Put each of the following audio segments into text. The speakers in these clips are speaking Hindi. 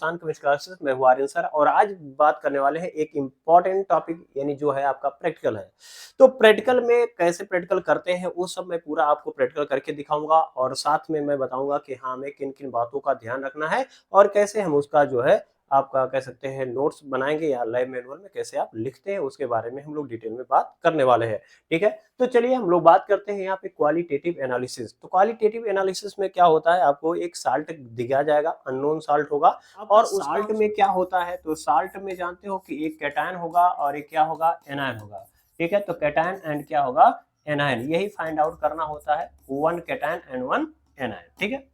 केमिस्ट्री क्लासेस में हूँ आर्यन सर और आज बात करने वाले हैं एक इम्पॉर्टेंट टॉपिक यानी जो है आपका प्रैक्टिकल है। तो प्रैक्टिकल में कैसे प्रैक्टिकल करते हैं वो सब मैं पूरा आपको प्रैक्टिकल करके दिखाऊंगा और साथ में मैं बताऊंगा कि हाँ हमें किन किन बातों का ध्यान रखना है और कैसे हम उसका जो है आपका कह सकते हैं नोट्स बनाएंगे या लाइव मैनुअल में कैसे आप लिखते हैं उसके बारे में हम लोग डिटेल में बात करने वाले हैं। ठीक है, तो चलिए हम लोग बात करते हैं यहाँ पे क्वालिटेटिव एनालिसिस। तो क्वालिटेटिव एनालिसिस में क्या होता है, आपको एक साल्ट दिया जाएगा, अननोन साल्ट होगा और उस साल्ट में क्या होता है, तो साल्ट में जानते हो कि एक कैटायन होगा और एक क्या होगा, एनायन होगा। ठीक है, तो कैटायन एंड क्या होगा, एनायन, यही फाइंड आउट करना होता है, one cation and one anion. ठीक है,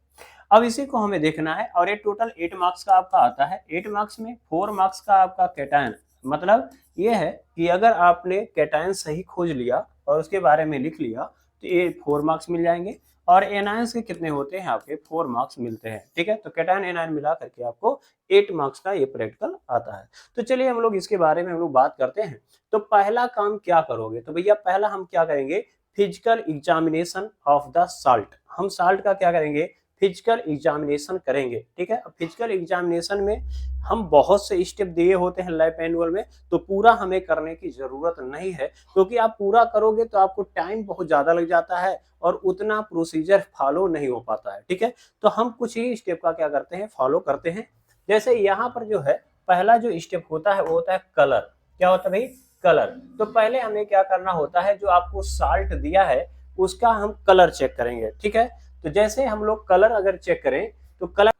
अब इसी को हमें देखना है और ये टोटल 8 मार्क्स का आपका आता है। 8 मार्क्स में 4 मार्क्स का आपका कैटायन, मतलब ये है कि अगर आपने कैटायन सही खोज लिया और उसके बारे में लिख लिया तो ये 4 मार्क्स मिल जाएंगे और एनायंस के कितने होते हैं, आपके 4 मार्क्स मिलते हैं। ठीक है, तो कैटायन एनायन मिला करके आपको 8 मार्क्स का ये प्रैक्टिकल आता है। तो चलिए हम लोग इसके बारे में हम लोग बात करते हैं। तो पहला काम क्या करोगे, तो भैया पहला हम क्या करेंगे, physical examination of the salt. हम साल्ट का क्या करेंगे, फिजिकल एग्जामिनेशन करेंगे। ठीक है, फिजिकल एग्जामिनेशन में हम बहुत से स्टेप दिए होते हैं लैब मैनुअल में, तो पूरा हमें करने की जरूरत नहीं है क्योंकि आप पूरा करोगे तो आपको टाइम बहुत ज्यादा लग जाता है और उतना प्रोसीजर फॉलो नहीं हो पाता है। ठीक है, तो हम कुछ ही स्टेप का क्या करते हैं, फॉलो करते हैं। जैसे यहाँ पर जो है पहला जो स्टेप होता है वो होता है कलर। क्या होता है भाई, कलर। तो पहले हमें क्या करना होता है, जो आपको साल्ट दिया है उसका हम कलर चेक करेंगे। ठीक है, तो जैसे हम लोग कलर अगर चेक करें तो कलर,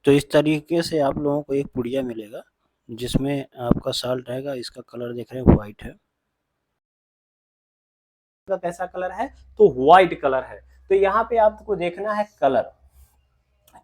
तो इस तरीके से आप लोगों को एक पुड़िया मिलेगा जिसमें आपका साल्ट रहेगा। इसका कलर देख रहे हैं व्हाइट है। का कैसा कलर है, तो व्हाइट कलर है। तो यहाँ पे आपको देखना है कलर,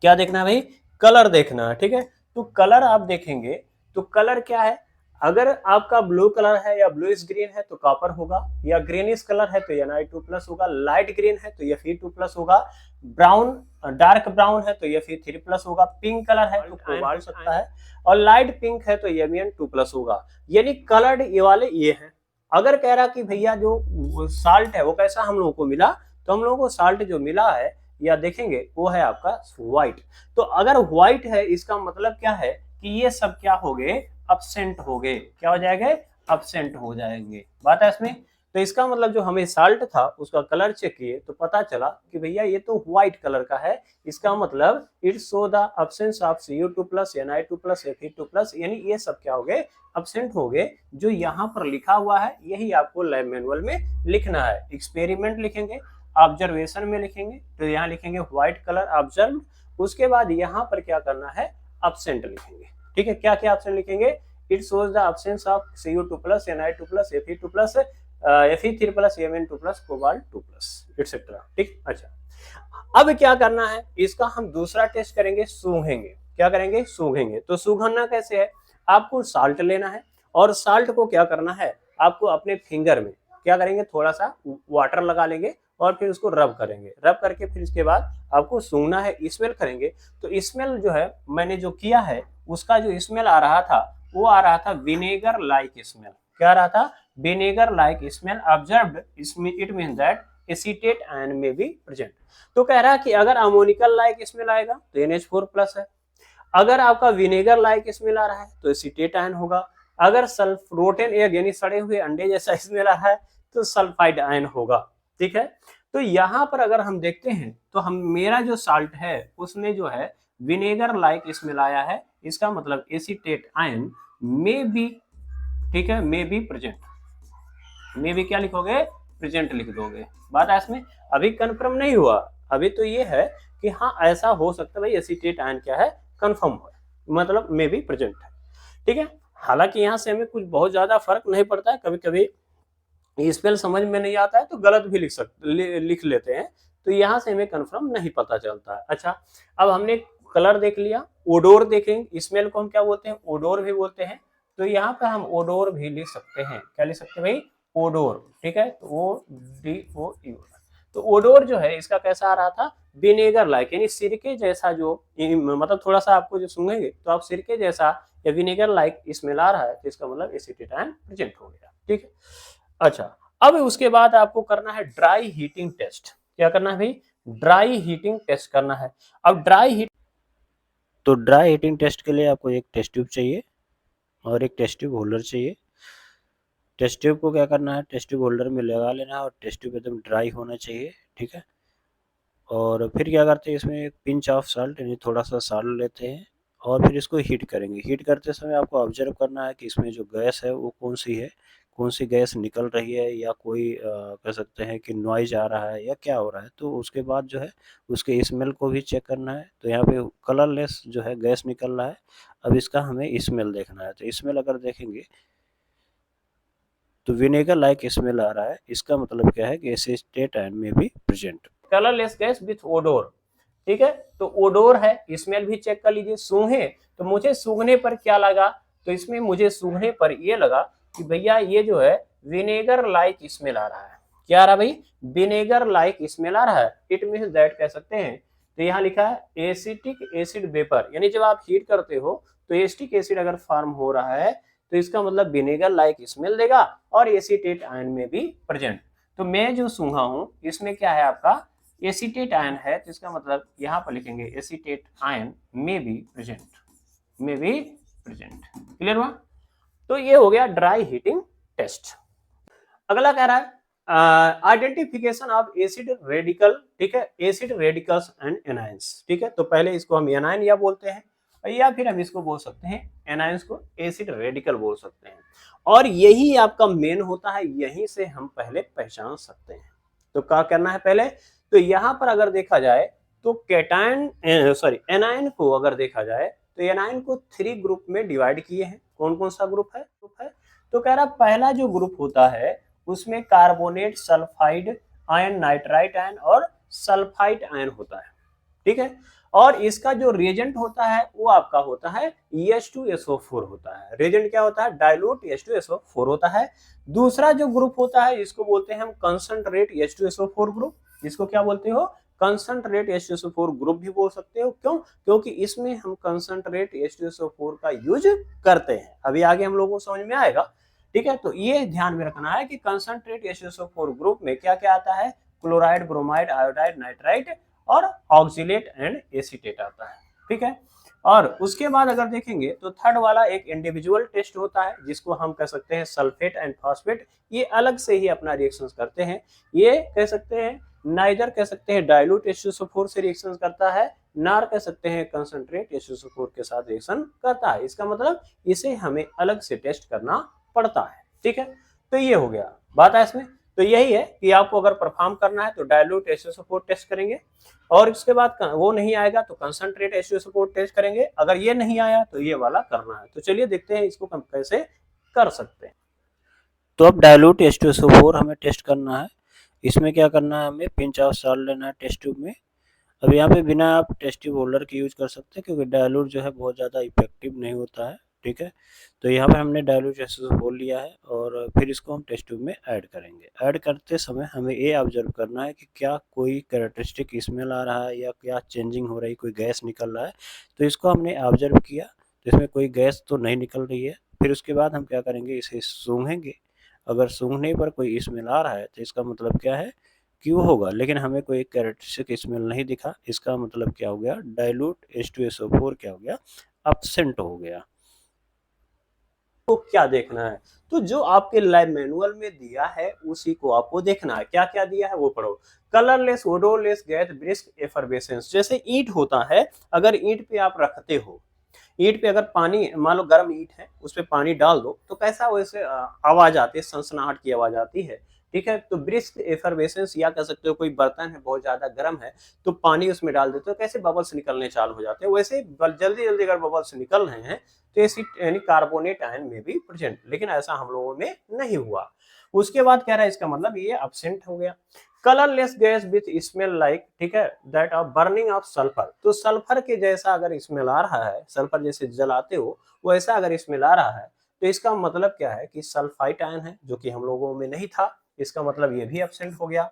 क्या देखना है भाई, कलर देखना है। ठीक है, तो कलर आप देखेंगे तो कलर क्या है, अगर आपका ब्लू कलर है या ब्लूइश ग्रीन है तो कॉपर होगा, या ग्रीनिश कलर है तो Na2+ होगा, लाइट ग्रीन है तो Fe2+ होगा, ब्राउन डार्क ब्राउन है तो Fe3+ होगा, पिंक कलर है तो कोबाल्ट हो सकता है और लाइट पिंक है तो Mn2+ होगा। यानी कलर्ड ये वाले ये हैं। अगर कह रहा कि भैया जो साल्ट है वो कैसा हम लोगों को मिला, तो हम लोगों को साल्ट जो मिला है या देखेंगे वो है आपका व्हाइट। तो अगर व्हाइट है इसका मतलब क्या है कि ये सब क्या हो गए, अब्सेंट हो गए। क्या हो जाएंगे, अब्सेंट हो जाएंगे। बात है इसमें, तो इसका मतलब जो हमें साल्ट था उसका कलर चेक किए तो पता चला कि भैया ये तो व्हाइट कलर का है। इसका मतलब it show the absence of Cu2+, Na2+, Fe2+, यानी ये सब क्या हो गए, अब्सेंट हो गए। जो यहाँ पर लिखा हुआ है यही आपको लैब मैनुअल में लिखना है। एक्सपेरिमेंट लिखेंगे, ऑब्जर्वेशन में लिखेंगे, तो यहाँ लिखेंगे व्हाइट कलर ऑब्जर्व, उसके बाद यहाँ पर क्या करना है, अब्सेंट लिखेंगे। ठीक है, क्या क्या ऑप्शन लिखेंगे, it shows the absence of Cu2+, Na2+, Fe2+, Fe3+, Mn2+, कोबाल्ट2+, एटसेट्रा। ठीक, अच्छा अब क्या करना है, इसका हम दूसरा टेस्ट करेंगे, सूंघेंगे। क्या करेंगे, सूंघेंगे। तो सूंघना कैसे है, आपको साल्ट लेना है और साल्ट को क्या करना है, आपको अपने फिंगर में क्या करेंगे, थोड़ा सा वाटर लगा लेंगे और फिर उसको रब करेंगे। रब करके फिर इसके बाद आपको सूंघना है, स्मेल करेंगे। तो स्मेल जो है मैंने जो किया है उसका जो स्मेल आ रहा था वो आ रहा था विनेगर लाइक स्मेल। क्या आ रहा था, vinegar like smell observed, it mean that acetate ion में बी प्रेजेंट। तो कह रहा है कि अगर अमोनिकल लाइक स्मेल आएगा तो NH4+ है, अगर आपका विनेगर लाइक स्मेल आ रहा है तो एसीटेट आयन होगा, अगर रोटेन एग यानी सड़े हुए अंडे जैसा स्मेल आ रहा है तो सल्फाइड आयन होगा। ठीक है, तो यहाँ पर अगर हम देखते हैं तो हम मेरा जो साल्ट है उसमें जो है विनेगर लाइक स्मेल आया है, इसका मतलब एसीटेट आयन में बी, ठीक है, में बी प्रेजेंट। में भी क्या लिखोगे, प्रेजेंट लिख दोगे। बात है इसमें, अभी कंफर्म नहीं हुआ, अभी तो ये है कि हाँ ऐसा हो सकता है भाई एसीटेट आयन क्या है, कंफर्म हो, मतलब में भी प्रेजेंट है। ठीक है, हालांकि यहाँ से हमें कुछ बहुत ज्यादा फर्क नहीं पड़ता है, कभी कभी स्पेल समझ में नहीं आता है तो गलत भी लिख लेते हैं, तो यहाँ से हमें कंफर्म नहीं पता चलता है। अच्छा, अब हमने कलर देख लिया, ओडोर देखेंगे, स्मेल को हम क्या बोलते हैं, ओडोर भी बोलते हैं। तो यहाँ पे हम ओडोर भी लिख सकते हैं, क्या लिख सकते हैं भाई, ओडोर। ठीक है, तो ODOU। तो ओडोर जो है इसका कैसा आ रहा था, विनेगर लाइक, यानी सिरके जैसा, जो मतलब थोड़ा सा आपको जो सुनेंगे तो आप सिरके जैसा या विनेगर लाइक स्मेल आ रहा है तो इसका मतलब एसीटेट आयन प्रेजेंट हो गया। ठीक है, अच्छा अब उसके बाद आपको करना है ड्राई हीटिंग टेस्ट। क्या करना है भाई, ड्राई हीटिंग टेस्ट करना है। अब ड्राई हीट तो ड्राई हीटिंग टेस्ट के लिए आपको एक टेस्ट ट्यूब चाहिए और एक टेस्ट ट्यूब होल्डर चाहिए। टेस्ट ट्यूब को क्या करना है, टेस्ट ट्यूब होल्डर में लगा लेना है और टेस्ट ट्यूब एकदम ड्राई होना चाहिए, ठीक है। और फिर क्या करते हैं, इसमें एक पिंच ऑफ साल्ट यानी थोड़ा सा साल्ट लेते हैं और फिर इसको हीट करेंगे। हीट करते समय आपको ऑब्जर्व करना है कि इसमें जो गैस है वो कौन सी है, कौन सी गैस निकल रही है या कोई कह सकते हैं कि नॉइज आ रहा है या क्या हो रहा है। तो उसके बाद जो है उसके स्मेल को भी चेक करना है। तो यहाँ पे कलरलेस जो है गैस निकल रहा है। अब इसका हमें स्मेल देखना है। तो स्मेल अगर देखेंगे तो विनेगर लाइक स्मेल आ रहा है। इसका मतलब क्या है कि एसिटेट आयन में भी present. Colourless gas with odour, ठीक है। तो ओडोर है, स्मेल भी चेक कर लीजिए। सूंघे तो मुझे सूंघने पर क्या लगा, तो इसमें मुझे सूंघने पर ये लगा कि भैया ये जो है विनेगर लाइक स्मेल आ रहा है। क्या आ रहा है भाई, विनेगर लाइक स्मेल आ रहा है। इट मींस दैट कह सकते हैं। तो यहाँ लिखा है एसिटिक एसिड वेपर, यानी जब आप हीट करते हो तो एसिटिक एसिड अगर फॉर्म हो रहा है तो इसका मतलब विनेगर लाइक स्मेल देगा और एसीटेट आयन में भी प्रेजेंट। तो मैं जो सूंघा हूं इसमें क्या है आपका एसीटेट आयन है, तो इसका मतलब यहां पर लिखेंगे एसीटेट आयन में भी प्रेजेंट, में भी प्रेजेंट। क्लियर हुआ। तो ये हो गया ड्राई हीटिंग टेस्ट। अगला कह रहा है आइडेंटिफिकेशन ऑफ एसिड रेडिकल, ठीक है, एसिड रेडिकल्स एंड एनायंस, ठीक है। तो पहले इसको हम एनायन या बोलते हैं या फिर हम इसको बोल सकते हैं एनायंस को एसिड रेडिकल बोल सकते हैं। और यही आपका मेन होता है, यहीं से हम पहले पहचान सकते हैं। तो क्या करना है पहले, तो यहां पर अगर देखा जाए तो कैटायन एनायन को अगर देखा जाए तो एनायन को 3 ग्रुप में डिवाइड किए हैं। कौन कौन सा ग्रुप है, तो कह रहा पहला जो ग्रुप होता है उसमें carbonate, sulphide ion, nitrite ion और सल्फाइड आयन होता है, ठीक है। और इसका जो रिएजेंट होता है वो आपका होता है H2SO4 होता है। रिएजेंट क्या होता है, डाइल्यूट H2SO4 होता है। दूसरा जो ग्रुप होता है इसको बोलते हैं हम कंसंट्रेट H2SO4 ग्रुप। इसको क्या बोलते हो, कंसंट्रेट H2SO4 ग्रुप भी बोल सकते हो। क्यों, क्योंकि इसमें हम कंसंट्रेट H2SO4 का यूज करते हैं। अभी आगे हम लोगों को समझ में आएगा, ठीक है। तो ये ध्यान में रखना है कि कंसंट्रेट H2SO4 ग्रुप में क्या क्या आता है, क्लोराइड, ब्रोमाइड, आयोडाइड, नाइट्राइट और ऑक्सिलेट एंड एसीटेट आता है, ठीक है। और उसके बाद अगर देखेंगे तो थर्ड वाला एक इंडिविजुअल टेस्ट होता है जिसको हम कह सकते हैं सल्फेट एंड फॉस्फेट। ये अलग से ही अपना रिएक्शन करते हैं। ये कह सकते हैं नाइदर कह सकते हैं डाइल्यूट H2SO4 से रिएक्शन करता है, नार कह सकते हैं कंसंट्रेट H2SO4 के साथ रिएक्शन करता है। इसका मतलब इसे हमें अलग से टेस्ट करना पड़ता है, ठीक है। तो ये हो गया बात है इसमें। तो यही है कि आपको अगर परफॉर्म करना है तो डाइल्यूट H2SO4 टेस्ट करेंगे और इसके बाद वो नहीं आएगा तो कंसंट्रेट H2SO4 टेस्ट करेंगे। अगर ये नहीं आया तो ये वाला करना है। तो चलिए देखते हैं इसको हम कैसे कर सकते हैं। तो अब डाइल्यूट H2SO4 हमें टेस्ट करना है। इसमें क्या करना है, हमें पिंच ऑफ साल्ट लेना है टेस्ट ट्यूब में। अब यहाँ पे बिना आप टेस्ट ट्यूब होल्डर के यूज कर सकते हैं क्योंकि डाइल्यूट जो है बहुत ज़्यादा इफेक्टिव नहीं होता है, ठीक है। तो यहाँ पे हमने डाइल्यूट H2SO4 लिया है और फिर इसको हम टेस्ट ट्यूब में ऐड करेंगे। ऐड करते समय हमें ये ऑब्जर्व करना है कि क्या कोई कैरेक्टरिस्टिक स्मेल आ रहा है या क्या चेंजिंग हो रही, कोई गैस निकल रहा है। तो इसको हमने ऑब्जर्व किया तो इसमें कोई गैस तो नहीं निकल रही है। फिर उसके बाद हम क्या करेंगे, इसे सूंघेंगे। अगर सूंघने पर कोई स्मेल आ रहा है तो इसका मतलब क्या है कि वो होगा, लेकिन हमें कोई कैरेक्टरिस्टिक स्मेल नहीं दिखा। इसका मतलब क्या हो गया, डाइल्यूट H2SO4 क्या हो गया, एब्सेंट हो गया। तो क्या देखना है, तो जो आपके लैब मैनुअल में दिया है उसी को आपको देखना है। क्या क्या दिया है वो पढ़ो। Colourless, odourless gas, brisk effervescence. जैसे ईंट होता है, अगर ईंट पे आप रखते हो, ईंट पे अगर पानी, मान लो गर्म ईंट है, उस पे पानी डाल दो तो कैसा वैसे आवाज आती है, सनसनाहट की आवाज आती है, ठीक है। तो ब्रिस्क एफरवेसेंस या कह सकते हो कोई बर्तन है बहुत ज्यादा गर्म है तो पानी उसमें डाल देते हो, कैसे बबल्स निकलने चालू हो जाते हैं, वैसे जल्दी जल्दी अगर बबल्स निकल रहे हैं तो एसिड यानी कार्बोनेट आयन में भी प्रेजेंट, लेकिन ऐसा हम लोगों में नहीं हुआ। उसके बाद कह रहा है इसका मतलब ये एब्सेंट हो गया। Colourless gas with smell like, ठीक है, that of burning of sulphur. तो सल्फर के जैसा अगर स्मेल आ रहा है, सल्फर जैसे जलाते हो वैसा अगर स्मेल आ रहा है तो इसका मतलब क्या है कि सल्फाइड आयन है, जो कि हम लोगों में नहीं था। इसका मतलब ये भी एब्सेंट हो गया।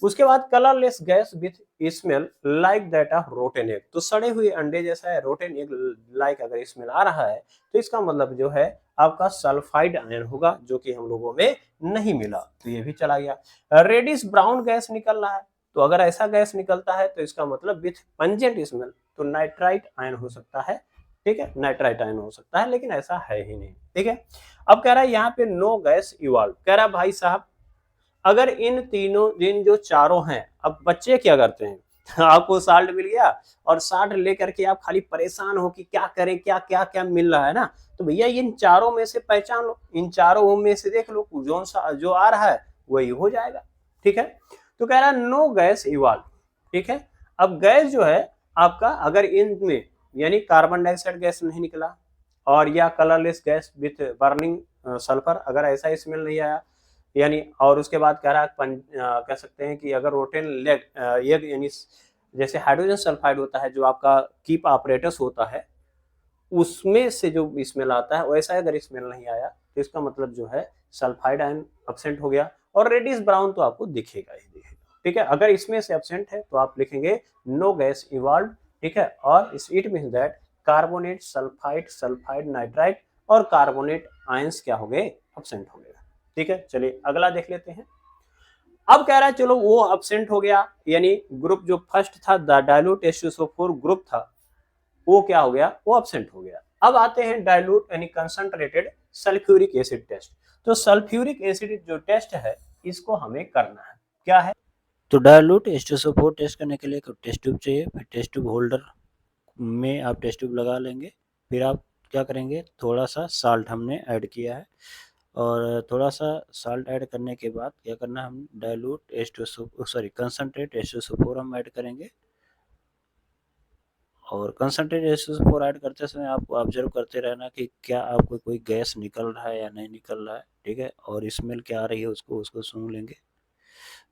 उसके बाद colourless gas with smell like that of rotten egg. तो सड़े हुए अंडे जैसा है, रोटेन एग लाइक अगर स्मेल आ रहा है तो इसका मतलब जो है आपका सल्फाइड आयन होगा, जो कि हम लोगों में नहीं मिला। तो ये भी चला गया। रेडिश ब्राउन गैस निकल रहा है, तो अगर ऐसा गैस निकलता है तो इसका मतलब विथ पंजेंट स्मेल, तो नाइट्राइट आयन हो सकता है, ठीक है, नाइट्राइट आयन हो सकता है, लेकिन ऐसा है ही नहीं, ठीक है। अब कह रहा है यहाँ पे नो गैस इवॉल्व, कह रहा है भाई साहब अगर इन जो चारों हैं, अब बच्चे क्या करते हैं आपको साल्ट मिल गया और साल्ट लेकर के आप खाली परेशान हो कि क्या करें, क्या क्या क्या मिल रहा है ना, तो भैया इन चारों में से पहचान लो, इन चारों में से देख लो जो आ रहा है वही हो जाएगा, ठीक है। तो कह रहा है नो गैस इवॉल्व, ठीक है। अब गैस जो है आपका अगर इनमें यानी कार्बन डाइऑक्साइड गैस नहीं निकला और या colourless gas with burning sulphur, अगर ऐसा स्मेल नहीं आया यानी, और उसके बाद कह रहा कह सकते हैं कि अगर रोटेन लेग यानी जैसे हाइड्रोजन सल्फाइड होता है जो आपका कीप ऑपरेटस होता है उसमें से जो स्मेल आता है वैसा अगर स्मेल नहीं आया तो इसका मतलब जो है सल्फाइड आयन एब्सेंट हो गया, और रेडिश ब्राउन तो आपको दिखेगा ही दिखेगा, ठीक है। अगर इसमें से एब्सेंट है तो आप लिखेंगे नो गैस इवॉल्व, ठीक है, और it means that carbonate sulphide sulphide nitrite और कार्बोनेट आयंस क्या हो गए, एब्सेंट हो गए, ठीक है। चलिए अगला देख लेते हैं। अब कह रहा है चलो वो एब्सेंट हो गया यानी ग्रुप जो फर्स्ट था डाइल्यूट H2SO4 ग्रुप था वो क्या हो गया, वो एब्सेंट हो गया। अब आते हैं डाइल्यूट यानी कंसंट्रेटेड सल्फ्यूरिक एसिड टेस्ट। तो सल्फ्यूरिक एसिड जो टेस्ट है इसको हमें करना है, क्या है, तो डाइल्यूट H2SO4 टेस्ट करने के लिए एक टेस्ट ट्यूब चाहिए, फिर टेस्ट ट्यूब होल्डर में आप टेस्ट ट्यूब लगा लेंगे, फिर आप क्या करेंगे, थोड़ा सा साल्ट हमने ऐड किया है और थोड़ा सा साल्ट ऐड करने के बाद क्या करना है, हम डाइल्यूट कंसंट्रेट H2SO4 हम ऐड करेंगे, और कंसंट्रेट H2SO4 ऐड करते समय आपको ऑब्जर्व करते रहना कि क्या आपको कोई गैस निकल रहा है या नहीं निकल रहा है, ठीक है, और स्मेल क्या आ रही है उसको सूंघ लेंगे।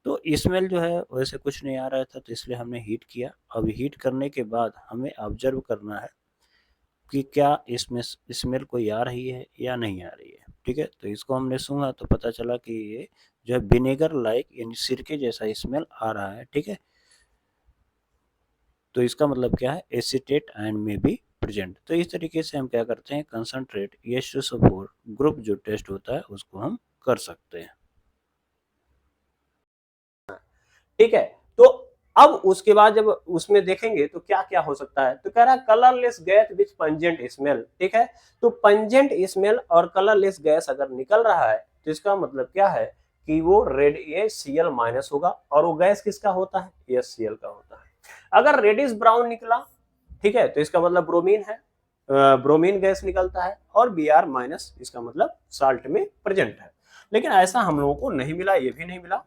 तो स्मेल जो है वैसे कुछ नहीं आ रहा था तो इसलिए हमने हीट किया। अब हीट करने के बाद हमें ऑब्जर्व करना है कि क्या इसमें स्मेल कोई आ रही है या नहीं आ रही है, ठीक है। तो इसको हमने सूंघा तो पता चला कि ये जो है विनेगर लाइक यानी सिरके जैसा स्मेल आ रहा है, ठीक है। तो इसका मतलब क्या है, एसीटेट आयन में भी प्रेजेंट। तो इस तरीके से हम क्या करते हैं, कंसंट्रेट H2SO4 ग्रुप जो टेस्ट होता है उसको हम कर सकते हैं, ठीक है। तो अब उसके बाद जब उसमें देखेंगे तो क्या क्या हो सकता है, तो कह रहा है colourless gas with pungent smell, ठीक है। तो पंजेंट स्मेल और कलरलेस गैस अगर निकल रहा है तो इसका मतलब क्या है कि वो रेड Cl माइनस होगा, और वो गैस किसका होता है, HCl का होता है। अगर रेडिश ब्राउन निकला, ठीक है, तो इसका मतलब ब्रोमीन है, ब्रोमीन गैस निकलता है, और Br माइनस इसका मतलब साल्ट में प्रेजेंट है। लेकिन ऐसा हम लोगों को नहीं मिला, ये भी नहीं मिला।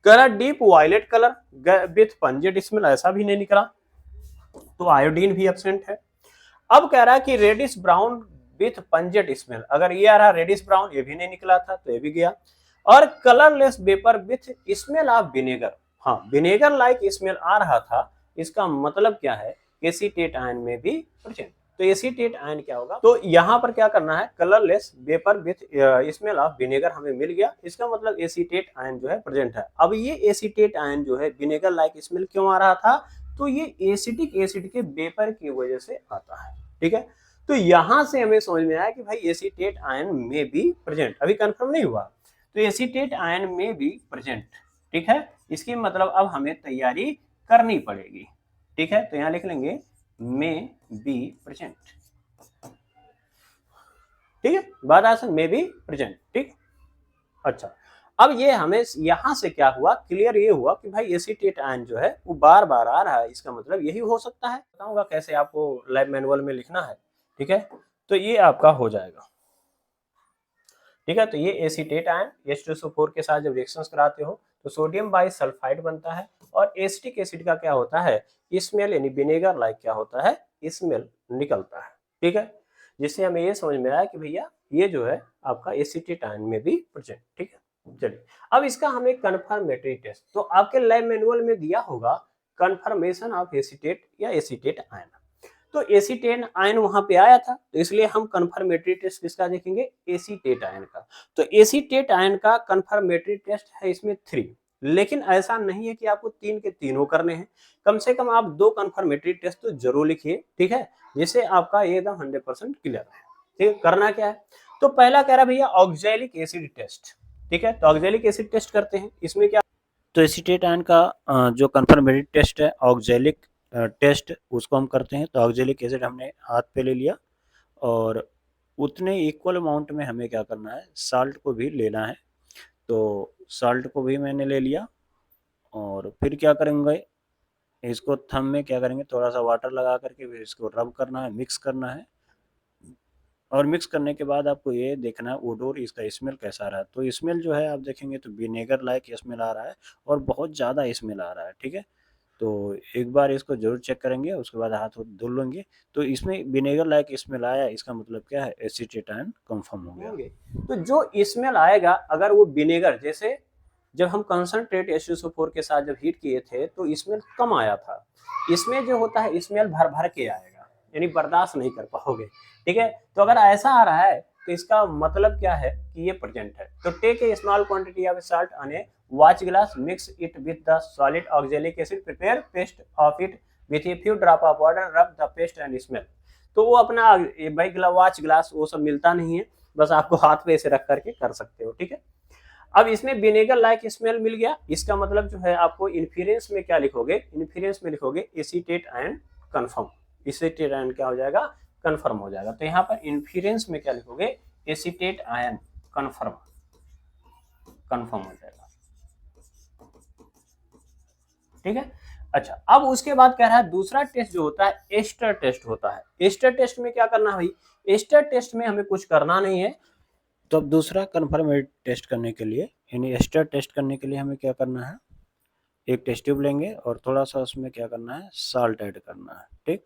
कह रहा deep violet colour with pungent smell, ऐसा भी नहीं निकला, तो आयोडीन भी एब्सेंट है। अब कह रहा है कि reddish brown with pungent smell, अगर ये आ रहा रेडिश ब्राउन, ये भी नहीं निकला था तो ये भी गया। और colourless vapour with smell of vinegar, हाँ विनेगर लाइक स्मेल आ रहा था, इसका मतलब क्या है, एसीटेट आयन में भी प्रेजेंट। तो एसीटेट आयन क्या होगा, तो यहाँ पर क्या करना है, colourless vapour with smell of vinegar हमें मिल गया, इसका मतलब एसीटेट आयन जो है प्रेजेंट है। अब ये एसीटेट आयन जो है विनेगर लाइक स्मेल क्यों आ रहा था, तो ये एसिटिक एसिड के वेपर की वजह से आता है, ठीक है। तो यहां से हमें समझ में आया कि भाई एसीटेट आयन में भी प्रेजेंट, अभी कंफर्म नहीं हुआ, तो एसीटेट आयन में भी प्रेजेंट, ठीक है। इसकी मतलब अब हमें तैयारी करनी पड़ेगी, ठीक है। तो यहां लिख लेंगे में बी प्रेजेंट, ठीक है, बाद आसन में भी प्रेजेंट, ठीक। अच्छा, अब ये हमें यहां से क्या हुआ, क्लियर ये हुआ कि भाई एसीटेट आयन जो है वो बार बार आ रहा है, इसका मतलब यही हो सकता है। बताऊंगा कैसे आपको लैब मैनुअल में लिखना है, ठीक है। तो ये आपका हो जाएगा, ठीक है। तो ये एसीटेट आयन H2SO4 के साथ जब रिएक्शंस कराते हो तो सोडियम बाइसल्फाइड बनता है, और एसिटिक एसिड का क्या होता है, स्मेल यानी विनेगर लाइक क्या होता है, स्मेल निकलता है, ठीक है। जिससे हमें ये समझ में आया कि भैया ये जो है आपका एसीटेट आयन में भी प्रेजेंट, ठीक है। चलिए अब इसका हमें कन्फर्मेटरी टेस्ट, तो आपके लैब मैनुअल में दिया होगा कन्फर्मेशन ऑफ एसीटेट या एसीटेट आयन, तो एसीटेट आयन वहां पे आया था, तो इसलिए हम कन्फर्मेटरी टेस्ट किसका देखेंगे, एसीटेट आयन का। तो एसीटेट आयन का कन्फर्मेटरी टेस्ट है इसमें 3, लेकिन ऐसा नहीं है कि आपको 3 के तीनों करने हैं, कम से कम आप 2 कन्फर्मेटरी टेस्ट तो जरूर लिखिए, ठीक है, जिससे आपका एकदम 100% क्लियर है, ठीक है। करना क्या है, तो पहला कह रहा भैया ऑक्सैलिक एसिड टेस्ट, ठीक है। तो ऑक्सैलिक एसिड टेस्ट करते हैं, इसमें क्या, तो एसीटेट आयन का जो कन्फर्मेटरी टेस्ट है ऑक्सैलिक टेस्ट उसको हम करते हैं। तो ऑक्जेलिक एसिड हमने हाथ पे ले लिया और उतने इक्वल अमाउंट में हमें क्या करना है, साल्ट को भी लेना है। तो साल्ट को भी मैंने ले लिया और फिर क्या करेंगे, इसको थंब में क्या करेंगे, थोड़ा सा वाटर लगा करके फिर इसको रब करना है, मिक्स करना है। और मिक्स करने के बाद आपको ये देखना है ओडोर इसका स्मेल कैसा आ रहा है। तो स्मेल जो है आप देखेंगे तो विनेगर लाइक स्मेल आ रहा है और बहुत ज़्यादा स्मेल आ रहा है, ठीक है। तो एक बार इसको जरूर चेक करेंगे, उसके बाद हाथ धुल लेंगे। तो इसमें विनेगर लाइक स्मेल आया, इसका मतलब क्या है, एसीटेट आयन कंफर्म हो गया। तो जो स्मेल आएगा अगर वो विनेगर, जैसे जब हम कंसंट्रेट H2SO4 के साथ जब हीट किए थे तो स्मेल कम आया था, इसमें जो होता है स्मेल भर भर के आएगा, यानी बर्दाश्त नहीं कर पाओगे, ठीक है। तो अगर ऐसा आ रहा है तो इसका मतलब क्या है कि ये प्रेजेंट है। तो take a small quantity of salt on a watch glass, mix it with the solid oxalic acid, prepare paste of it with a few drop of water, rub the paste and smell. तो वो अपना भाई वॉच ग्लास वो सब मिलता नहीं है, बस आपको हाथ पे ऐसे रख करके कर सकते हो, ठीक है। अब इसमें विनेगर लाइक स्मेल मिल गया, इसका मतलब जो है आपको इन्फ्रेंस में क्या लिखोगे, इन्फ्रेंस में लिखोगे acetate ion confirm. Acetate ion क्या हो जाएगा, कन्फर्म हो जाएगा। तो यहाँ पर इन्फ्रेंस में क्या लिखोगे, एसीटेट आयन कन्फर्म, कन्फर्म हो जाएगा, ठीक है। अच्छा, अब उसके बाद कह रहा है दूसरा टेस्ट जो होता है एस्टर टेस्ट होता है। एस्टर टेस्ट में क्या करना है भाई, एस्टर टेस्ट में हमें कुछ करना नहीं है। तो अब दूसरा कन्फर्मेट टेस्ट करने के लिए, यानी एस्टर टेस्ट करने के लिए हमें क्या करना है, एक टेस्ट ट्यूब लेंगे और थोड़ा सा उसमें क्या करना है, साल्ट ऐड करना है, ठीक।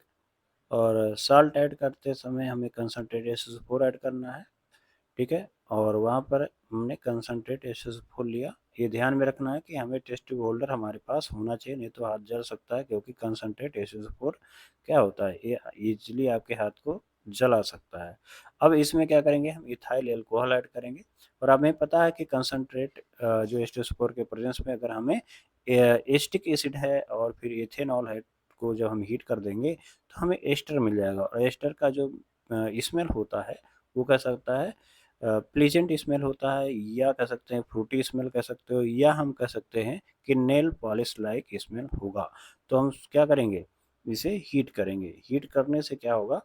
और साल्ट ऐड करते समय हमें कंसनट्रेट H2SO4 ऐड करना है, ठीक है। और वहाँ पर हमने कंसनट्रेट H2SO4 लिया। ये ध्यान में रखना है कि हमें टेस्ट ट्यूब होल्डर हमारे पास होना चाहिए, नहीं तो हाथ जल सकता है, क्योंकि कंसनट्रेट H2SO4 क्या होता है, ये ईजिली आपके हाथ को जला सकता है। अब इसमें क्या करेंगे, हम इथाइल एल्कोहल ऐड करेंगे। और हमें पता है कि कंसनट्रेट जो H2SO4 के प्रेजेंस में अगर हमें एस्टिक एसिड है और फिर इथेनॉल है को जब हम हीट कर देंगे तो हमें एस्टर मिल जाएगा। और एस्टर का जो स्मेल होता है वो कह सकता है प्लीजेंट स्मेल होता है, या कह सकते हैं फ्रूटी स्मेल कह सकते हो, या हम कह सकते हैं कि नेल पॉलिश लाइक स्मेल होगा। तो हम क्या करेंगे, इसे हीट करेंगे। हीट करने से क्या होगा,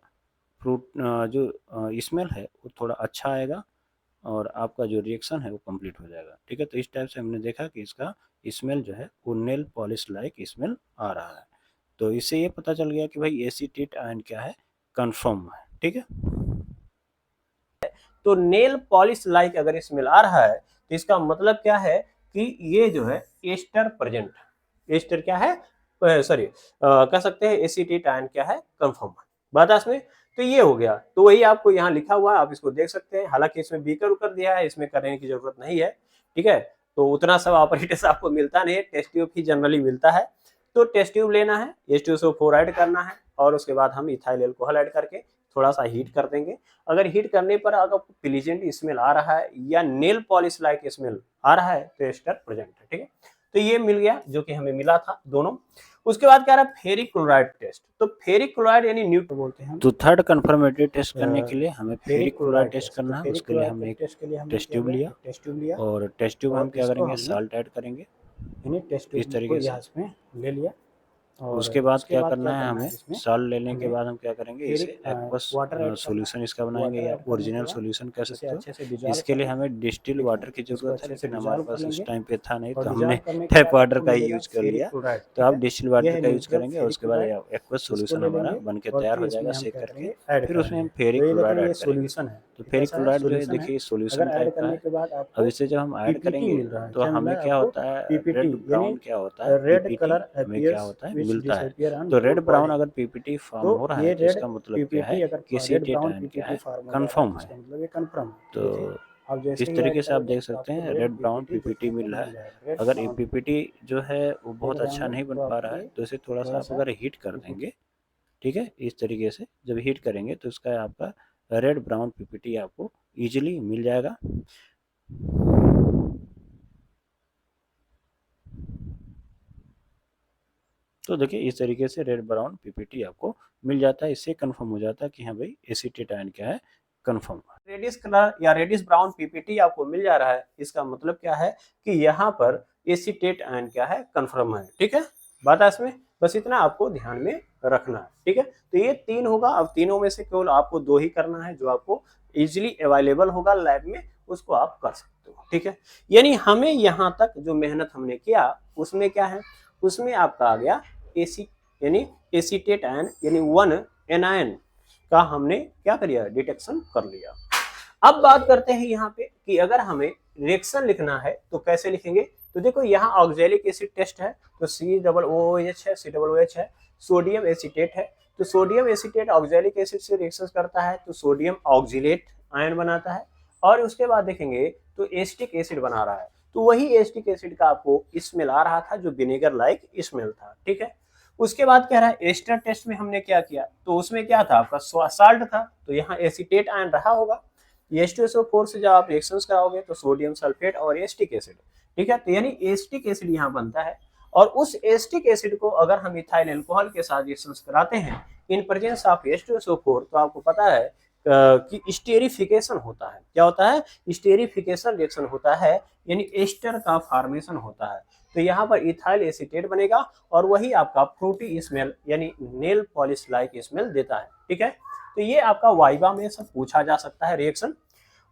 फ्रूट जो स्मेल है वो थोड़ा अच्छा आएगा और आपका जो रिएक्शन है वो कंप्लीट हो जाएगा, ठीक है। तो इस टाइप से हमने देखा कि इसका स्मेल जो है वो नेल पॉलिश लाइक स्मेल आ रहा है। तो इससे ये पता चल गया कि भाई एसीटेट आयन क्या है, कन्फर्म है, ठीक है। तो नेल पॉलिश लाइक अगर स्मेल आ रहा है तो इसका मतलब क्या है कि ये जो है एस्टर प्रेजेंट, एस्टर क्या है, सॉरी कह सकते हैं एसीटेट आयन क्या है, कंफर्म। बात है इसमें। तो ये हो गया, तो वही आपको यहाँ लिखा हुआ है, आप इसको देख सकते हैं। हालांकि इसमें बीकर उकर दिया है, इसमें करने की जरूरत नहीं है, ठीक है। तो उतना सब ऑपरेटर्स आपको मिलता नहीं है, टेस्ट ट्यूब ही जनरली मिलता है। तो टेस्ट ट्यूब लेना है, H2SO4 ऐड करना है और उसके बाद हम इथाइल एल्कोहल ऐड करके थोड़ा सा हीट कर देंगे। अगर हीट करने पर अगर प्लीजेंट स्मेल आ रहा है या नेल पॉलिश लाइक स्मेल आ रहा है तो एस्टर प्रेजेंट है, ठीक है। तो ये मिल गया जो कि हमें मिला था दोनों। उसके बाद क्या रहा, फेरिक क्लोराइड टेस्ट। तो फेरिक क्लोराइड यानी न्यूट्रल बोलते हैं। तो थर्ड कंफर्मेटरी टेस्ट करने के लिए हमें फेरिक क्लोराइड टेस्ट करना है। उसके लिए हमने एक टेस्ट ट्यूब लिया और टेस्ट ट्यूब हम क्या करेंगे, साल्ट ऐड करेंगे इस तरीके से। ले लिया। उसके बाद क्या करना है, हमें साल्ट लेने के बाद हम क्या करेंगे, इसे एक्वस सॉल्यूशन इसका बनाएंगे या ओरिजिनल सॉल्यूशन कह सकते हो। इसके लिए हमें डिस्टिल वाटर की जरूरत है, लेकिन हमारे पास उस टाइम पे था नहीं, तो हमने टैप वाटर का ही यूज कर लिया। तो आप डिस्टिल वाटर का यूज करेंगे और उसके बाद एक्वस सॉल्यूशन हमारा बन के तैयार हो जाएगा सेक करके। फिर उसमें हम फेरिक क्लोराइड ऐड करेंगे। तो फेरिक क्लोराइड जो है देखिए सॉल्यूशन टाइप का है। अब इसे जब हम ऐड करेंगे तो हमें क्या होता है, रेड ब्राउन क्या होता है, रेड कलर हमें क्या होता है, मिलता है। तो रेड ब्राउन अगर पीपीटी फॉर्म हो रहा है तो इसका मतलब क्या है कि एसीटेट आयन क्या है, कंफर्म है। तो इस तरीके से आप देख सकते हैं रेड ब्राउन पीपीटी मिल रहा है। अगर ये पीपीटी जो है वो बहुत अच्छा नहीं बन पा रहा है तो इसे थोड़ा सा आप अगर हीट कर देंगे, ठीक है, इस तरीके से जब हीट करेंगे तो इसका आपका रेड ब्राउन पीपीटी आपको इजीली मिल जाएगा। तो देखिए इस तरीके से रेड ब्राउन पीपीटी आपको मिल जाता है। इससे कंफर्म हो जाता है कि हाँ भाई एसीटेट आयन क्या है, कंफर्म। रेडिश कलर या रेडिश ब्राउन पीपीटी आपको मिल जा रहा है, इसका मतलब क्या है कि यहाँ पर एसीटेट आयन क्या है, कंफर्म है, ठीक है। बात है इसमें। बस इतना आपको ध्यान में रखना है, ठीक है। तो ये 3 होगा। अब तीनों में से केवल आपको 2 ही करना है जो आपको इजीली अवेलेबल होगा लैब में, उसको आप कर सकते हो, ठीक है। यानी हमें यहाँ तक जो मेहनत हमने किया उसमें क्या है, उसमें आपका आ गया एसी यानी एसीटेट आयन यानी 1 एनायन का हमने क्या कर लिया, डिटेक्शन कर लिया। अब बात करते हैं यहाँ पे कि अगर हमें रिएक्शन लिखना है तो कैसे लिखेंगे। तो देखो यहाँ ऑक्जेलिक एसिड टेस्ट है तो COOH है, COOH है, सोडियम एसीटेट है। तो सोडियम एसीटेट ऑक्जेलिक एसिड से रिएक्शन करता है तो सोडियम ऑक्जिलेट आयन बनाता है। और उसके बाद देखेंगे तो एसिटिक एसिड बना रहा है, तो वही एसिटिक एसिड का आपको स्मेल आ रहा था जो विनेगर लाइक स्मेल था, ठीक है। उसके बाद कह रहा है एस्टर टेस्ट में हमने क्या किया, तो उसमें क्या था आपका साल्ट था, तो यहाँ एसीटेट आयन रहा होगा। H2SO4 से जब आप रिएक्शंस कराओगे तो सोडियम सल्फेट और एसिटिक एसिड, ठीक है। तो यानी एसिटिक एसिड यहाँ बनता है और उस एसिटिक एसिड को अगर हम इथाइल अल्कोहल के साथ रिएक्शंस कराते हैं इन प्रेजेंस ऑफ H2SO4 तो आपको पता है कि स्टेरिफिकेशन होता है। क्या होता है, स्टेरिफिकेशन रिएक्शन होता है, यानी एस्टर का फॉर्मेशन होता है। तो यहाँ पर इथाइल एसीटेट बनेगा और वही आपका फ्रूटी स्मेल यानी नेल पॉलिश लाइक स्मेल देता है, ठीक है। तो ये आपका वाइवा में सब पूछा जा सकता है रिएक्शन।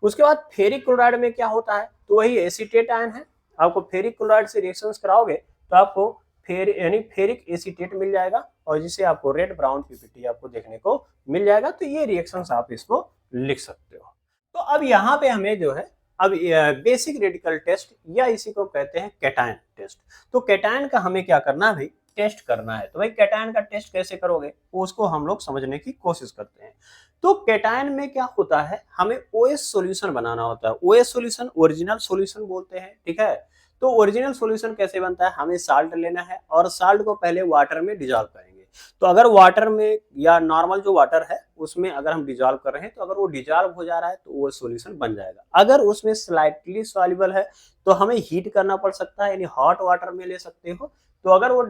उसके बाद फेरिक क्लोराइड में क्या होता है, तो वही एसीटेट आयन है। आपको फेरिक क्लोराइड से रिएक्शंस कराओगे तो आपको यानी फेरिक एसीटेट मिल जाएगा और जिसे आपको रेड ब्राउन पीपीटी आपको देखने को मिल जाएगा। तो ये रिएक्शंस आप इसको लिख सकते हो। तो अब यहाँ पे हमें जो है अब बेसिक रेडिकल टेस्ट या इसी को कहते हैं कैटायन टेस्ट। तो कैटायन का हमें क्या करना है भाई, टेस्ट करना है। तो भाई कैटायन का टेस्ट कैसे करोगे उसको हम लोग समझने की कोशिश करते हैं। तो कैटायन में क्या होता है, हमें OH सॉल्यूशन बनाना होता है। OH सॉल्यूशन ओरिजिनल सॉल्यूशन बोलते हैं, ठीक है। तो ओरिजिनल सॉल्यूशन कैसे बनता है, हमें साल्ट लेना है और साल्ट को पहले वाटर में डिजॉल्व करेंगे। तो अगर वाटर में या नॉर्मल जो वाटर है उसमें अगर हम डिजॉल्व कर रहे हैं तो अगर वो डिजॉल्व हो जा रहा है तो वो सॉल्यूशन बन जाएगा। अगर उसमें स्लाइटली सॉल्युबल है तो हमें हीट करना पड़ सकता है, यानी हॉट वाटर में ले सकते हो। तो अगर वो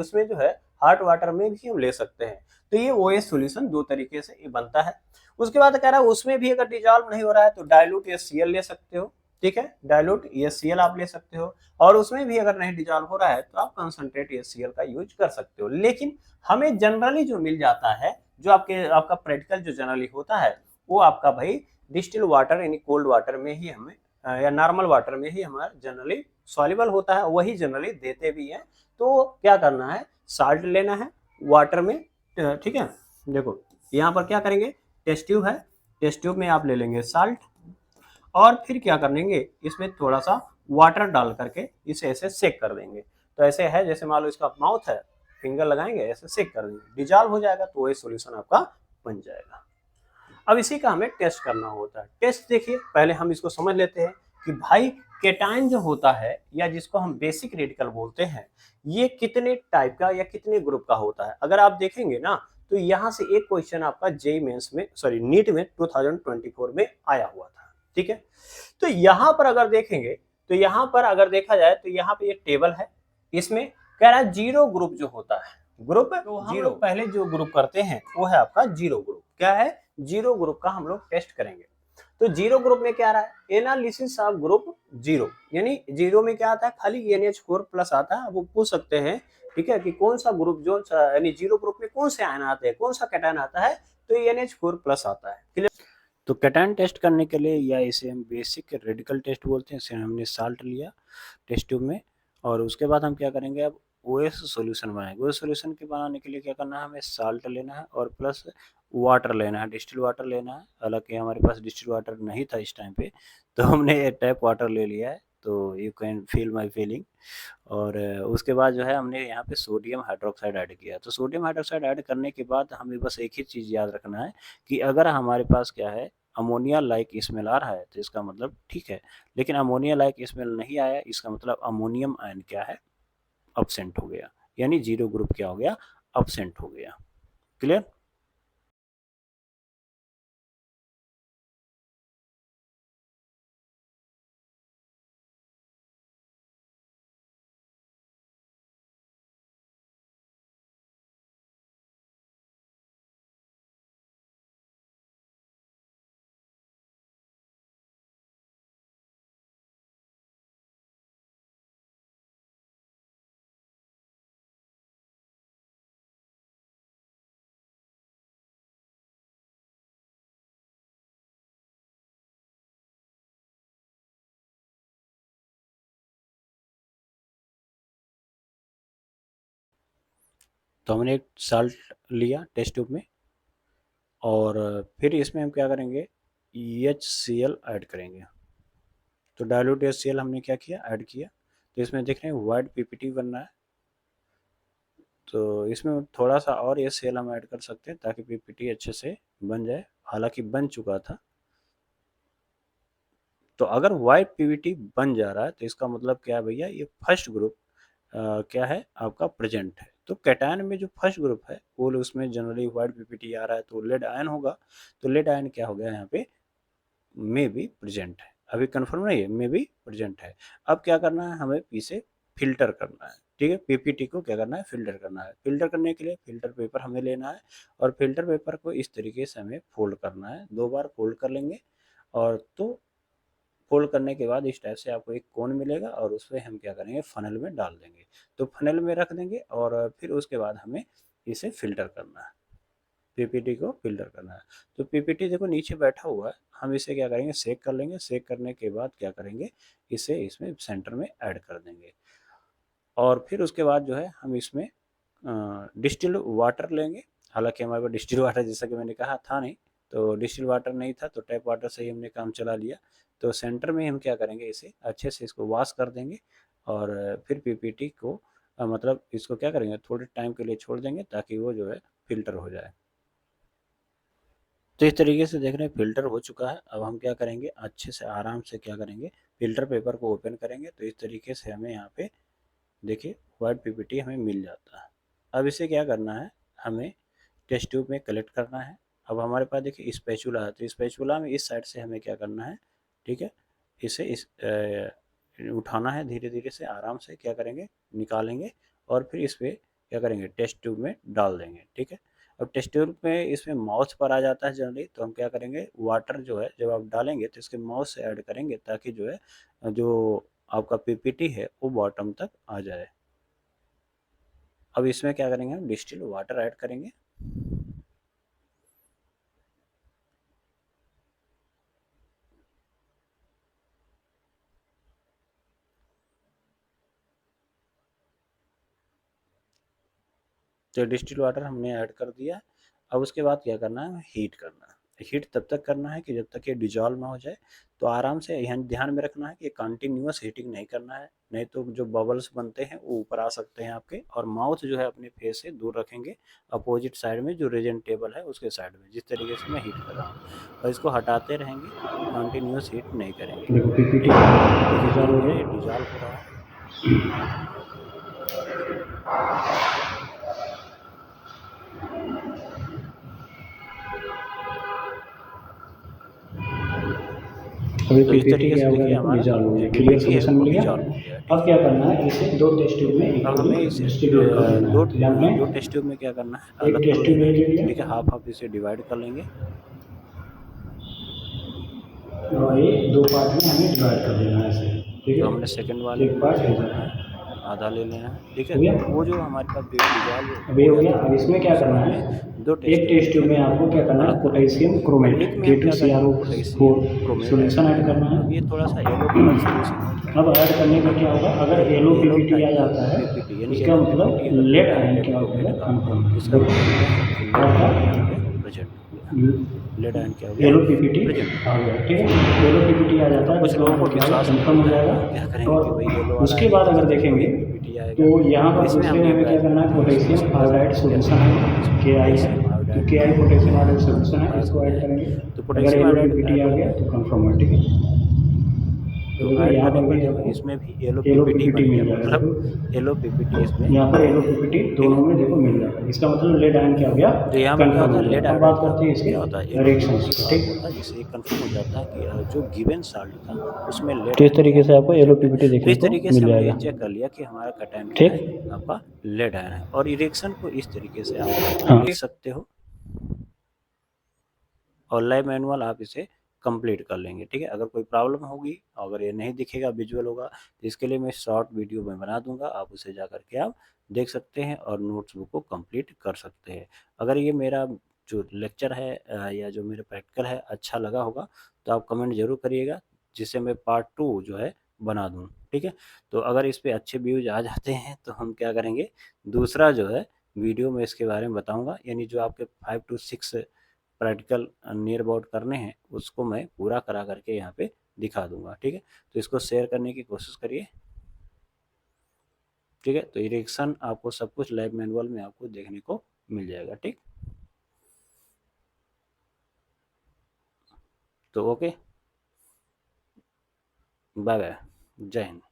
उसमें जो है हॉट वाटर में भी हम ले सकते हैं। तो ये OH सॉल्यूशन 2 तरीके से बनता है। उसके बाद कह रहा है उसमें भी अगर डिजॉल्व नहीं हो रहा है तो डाइल्यूट HCl ले सकते हो, ठीक है। डाइल्यूट HCl आप ले सकते हो और उसमें भी अगर नहीं डिजॉल्व हो रहा है तो आप कंसंट्रेट HCl का यूज कर सकते हो। लेकिन हमें जनरली जो मिल जाता है, जो आपका प्रैक्टिकल जो जनरली होता है वो आपका भाई डिस्टिल वाटर यानी कोल्ड वाटर में ही हमें या नॉर्मल वाटर में ही हमारा जनरली सॉल्युबल होता है, वही जनरली देते भी हैं। तो क्या करना है, साल्ट लेना है वाटर में, ठीक है। देखो यहाँ पर क्या करेंगे, टेस्ट ट्यूब है, टेस्ट ट्यूब में आप ले लेंगे साल्ट और फिर क्या कर लेंगे इसमें थोड़ा सा वाटर डाल करके इसे ऐसे सेक कर देंगे। तो ऐसे है जैसे मान लो इसका माउथ है, फिंगर लगाएंगे ऐसे सेक कर देंगे, डिजॉल्व हो जाएगा तो वही सॉल्यूशन आपका बन जाएगा। अब इसी का हमें टेस्ट करना होता है। टेस्ट देखिए पहले हम इसको समझ लेते हैं कि भाई केटायन जो होता है या जिसको हम बेसिक रेडिकल बोलते हैं ये कितने टाइप का या कितने ग्रुप का होता है। अगर आप देखेंगे ना तो यहाँ से एक क्वेश्चन आपका जेईई मेंस में सॉरी नीट में 2024 में आया हुआ था, ठीक है। तो यहाँ पर अगर देखेंगे तो यहाँ पर अगर देखा जाए तो यहाँ पे एक टेबल है, इसमें कह रहा है जीरो ग्रुप जो होता है, ग्रुप तो हम लोग पहले जो ग्रुप करते हैं वो है आपका जीरो ग्रुप। क्या है, जीरो ग्रुप का हम लोग टेस्ट करेंगे। तो जीरो ग्रुप में क्या आ रहा है, एनालिसिस ऑफ ग्रुप जीरो, यानी जीरो में क्या आता है, खाली NH4 प्लस आता है। वो पूछ सकते हैं, ठीक है, कि कौन सा ग्रुप जो यानी जीरो ग्रुप में कौन से आयन आते हैं, कौन सा कैटायन आता है, तो NH4 प्लस आता है। तो कैटायन टेस्ट करने के लिए या इसे हम बेसिक रेडिकल टेस्ट बोलते हैं, इसे हमने साल्ट लिया टेस्ट ट्यूब में और उसके बाद हम क्या करेंगे, अब OS सॉल्यूशन बनाएंगे। OS सॉल्यूशन के बनाने के लिए क्या करना है, हमें साल्ट लेना है और प्लस वाटर लेना है, डिस्टिल वाटर लेना है। हालांकि हमारे पास डिस्टिल वाटर नहीं था इस टाइम पे तो हमने टैप वाटर ले लिया है, तो you can feel my feeling. और उसके बाद जो है हमने यहाँ पे सोडियम हाइड्रोक्साइड ऐड किया। तो सोडियम हाइड्रोक्साइड ऐड करने के बाद हमें बस एक ही चीज़ याद रखना है कि अगर हमारे पास क्या है अमोनिया लाइक स्मेल आ रहा है तो इसका मतलब ठीक है, लेकिन अमोनिया लाइक स्मेल नहीं आया इसका मतलब अमोनियम आयन क्या है, अब्सेंट हो गया, यानी जीरो ग्रुप क्या हो गया, अब्सेंट हो गया। क्लियर। तो हमने एक साल्ट लिया टेस्ट ट्यूब में और फिर इसमें हम क्या करेंगे, HCl ऐड करेंगे। तो डायल्यूट HCl हमने क्या किया, ऐड किया। तो इसमें देख रहे हैं वाइट PPT बन रहा है। तो इसमें थोड़ा सा और HCl हम ऐड कर सकते हैं ताकि PPT अच्छे से बन जाए, हालांकि बन चुका था। तो अगर वाइट PPT बन जा रहा है तो इसका मतलब क्या है भैया, ये फर्स्ट ग्रुप क्या है आपका प्रेजेंट है। तो कैटायन में जो फर्स्ट ग्रुप है वो उसमें जनरली वाइट PPT आ रहा है तो लेड आयन होगा। तो लेड आयन क्या हो गया यहाँ पे, मे बी प्रेजेंट है। अभी कंफर्म नहीं है, मे बी प्रेजेंट है। अब क्या करना है, हमें पी से फिल्टर करना है। ठीक है, PPT को क्या करना है, फिल्टर करना है। फिल्टर करने के लिए फिल्टर पेपर हमें लेना है और फिल्टर पेपर को इस तरीके से हमें फोल्ड करना है। 2 बार फोल्ड कर लेंगे और तो फोल्ड करने के बाद इस टाइप से आपको एक कोन मिलेगा और उसमें हम क्या करेंगे, फनल में डाल देंगे। तो फनल में रख देंगे और फिर उसके बाद हमें इसे फिल्टर करना है, PPT को फिल्टर करना है। तो PPT देखो नीचे बैठा हुआ है, हम इसे क्या करेंगे, सेक कर लेंगे। सेक करने के बाद क्या करेंगे, इसे इसमें सेंटर में ऐड कर देंगे और फिर उसके बाद जो है हम इसमें डिस्टिल्ड वाटर लेंगे। हालांकि हमारे पास डिस्टिल्ड वाटर जैसा कि मैंने कहा था नहीं, तो डिस्टिल्ड वाटर नहीं था तो टैप वाटर से ही हमने काम चला लिया। तो सेंटर में हम क्या करेंगे, इसे अच्छे से इसको वॉश कर देंगे और फिर PPT को मतलब इसको क्या करेंगे, थोड़े टाइम के लिए छोड़ देंगे ताकि वो जो है फिल्टर हो जाए। तो इस तरीके से देख रहे हैं फिल्टर हो चुका है। अब हम क्या करेंगे, अच्छे से आराम से क्या करेंगे, फिल्टर पेपर को ओपन करेंगे। तो इस तरीके से हमें यहाँ पे देखिए वाइट PPT हमें मिल जाता है। अब इसे क्या करना है, हमें टेस्ट ट्यूब में कलेक्ट करना है। अब हमारे पास देखिए स्पैचुला है, तो स्पैचुला में इस साइड से हमें क्या करना है, ठीक है, इसे उठाना है धीरे धीरे से, आराम से क्या करेंगे, निकालेंगे और फिर इस पर क्या करेंगे, टेस्ट ट्यूब में डाल देंगे। ठीक है, अब टेस्ट ट्यूब में इसमें माउथ पर आ जाता है जनरली, तो हम क्या करेंगे, वाटर जो है जब आप डालेंगे तो इसके माउथ से ऐड करेंगे ताकि जो है जो आपका PPT है वो बॉटम तक आ जाए। अब इसमें क्या करेंगे, हम डिस्टिल वाटर ऐड करेंगे। तो डिस्टिल वाटर हमने ऐड कर दिया। अब उसके बाद क्या करना है, हीट करना है। हीट तब तक करना है कि जब तक ये डिजॉल्व ना हो जाए। तो आराम से यहाँ ध्यान में रखना है कि कंटिन्यूअस हीटिंग नहीं करना है, नहीं तो जो बबल्स बनते हैं वो ऊपर आ सकते हैं आपके। और माउथ जो है अपने फेस से दूर रखेंगे, अपोजिट साइड में जो रेजेंट टेबल है उसके साइड में, जिस तरीके से मैं हीट कर रहा हूँ। और इसको हटाते रहेंगे, कंटिन्यूअस हीट नहीं करेंगे। देखो PPT देखिए डिजॉल्व हो धीरे धीरे गया। डिजॉल्व हो रहा है। अभी तो इस PPT तरीके क्या से हो गया, देखिए देखो हमारा डिजॉल्व हो जो गया, क्लियर PPT है सोल्यूशन वो मिल गया। डिजॉल्व हो गया। ठीक अब है, क्या करना है, इसे 2 टेस्ट ट्यूब में अब इक्वली हमें इसे डिस्ट्रीब्यूट कर लेना दो है। तो हमने दो टेस्ट ट्यूब में क्या करना है, एक अलग कर टेस्ट ट्यूब लेना ले है। लिया ठीक है, हाफ हाफ इसे डिवाइड कर लेंगे और ये 2 पार्ट में हमें डिवाइड कर देना है ऐसे। ठीक तो है, हमने सेकंड वाले एक में पार्ट क्या इधर करना है, आधा ले लेना है। ठीक है, हो गया। वो जो हमारे पास डिजॉल्व अब ये हो हो गया गया। था अब इसमें PPT, क्या उसको करना हमने है, दो टेस्ट एक ट्यूब में टेस्ट ट्यूब क्या में करेंगे, आपको क्या करना है, अलग कर लेंगे। पोटेशियम और क्रोमेट एक में हम क्या करेंगे, potassium K2CrO4 chromate add solution add करेंगे। करना है। अब ये थोड़ा सा येलो कलर सोल्यूशन होता है, अब ऐड करने पे क्या होगा, अगर येलो येलो PPT आ टाइप का जाता है PPT यानी इसका येलो मतलब PPT अगर लेड मिल रहा है आयन क्या हो क्रोमेट जाएगा, का, कन्फर्म तो इसका मतलब क्या है कि लेड आयन क्या हो गया, प्रेजेंट हो गया। लेड आयन क्या हो गया, येलो PPT प्रेजेंट हो आ गया। गया। ठीक है, येलो PPT आ तो जाता है तो कुछ इसका लोगों को मतलब क्या होगा, विश्वास नहीं कन्फर्म हो होता है जाएगा। तो वो क्या करेंगे कि भाई येलो और वाला उसके आएगा बाद तो अगर जल्दी देखेंगे वही PPT तो आएगा। यहाँ तो पर इसमें दूसरे हमने में एक हमें क्या करना है, बेहतरीन पोटेशियम सोल्यूशन लगाया आयोडाइड है। क्या सोल्यूशन लगाया है, है, इसमें KI है। पोटेशियम तो आयोडाइड KI हमने पोटेशियम आयोडाइड इसमें सोल्यूशन है, पास इसको किया ऐड है। करेंगे। तो अगर potassium yellow iodide PPT add आ हो गया गया। तो कन्फर्म है। ठीक है, तो तो देखो ऐड यहाँ करने पर पर भी देखो आपको इसमें भी येलो येलो PPT PPT बन गया, मिल जाएगा। मतलब देखो येलो PPT इसमें यहाँ पर बन येलो गया। PPT ठीक है, दोनों में देखो मिल जाएगा, इसका मतलब लेड आयन क्या हो गया, तो यहाँ पर क्या कंफर्म होता हो है, लेड गया। अब आयोडाइड बात का करते हैं क्या होता है, इसके येलो रिएक्शन PPT की। फॉर्म ठीक, होता है, जिससे ये कंफर्म हो जाता है कि जो गिवन साल्ट था उसमें लेड तो इस आयन क्या तरीके है, से आपको येलो प्रेजेंट है। PPT तो देखने इस को तरीके से मिल हमने ये जाएगा। चेक कर लिया कि हमारा कैटायन क्या ठीक, है, आपका लेड आयन है। और इरेक्शन को इस तरीके से आप हाँ देख सकते हो और लाइव मैनुअल आप इसे कंप्लीट कर लेंगे। ठीक है, अगर कोई प्रॉब्लम होगी, अगर ये नहीं दिखेगा, विजुअल होगा, तो इसके लिए मैं शॉर्ट वीडियो में बना दूंगा, आप उसे जा करके आप देख सकते हैं और नोट्स बुक को कंप्लीट कर सकते हैं। अगर ये मेरा जो लेक्चर है या जो मेरा प्रैक्टिकल है अच्छा लगा होगा तो आप कमेंट जरूर करिएगा, जिससे मैं पार्ट 2 जो है बना दूँ। ठीक है, तो अगर इस पर अच्छे व्यूज आ जाते हैं तो हम क्या करेंगे, दूसरा जो है वीडियो में इसके बारे में बताऊंगा, यानी जो आपके 5 to 6 प्रैक्टिकल नियर अबाउट करने हैं उसको मैं पूरा करा करके यहाँ पे दिखा दूंगा। ठीक है, तो इसको शेयर करने की कोशिश करिए। ठीक है, तो इरेक्शन आपको सब कुछ लैब मैनुअल में आपको देखने को मिल जाएगा। ठीक, तो ओके, बाय बाय, जय हिंद।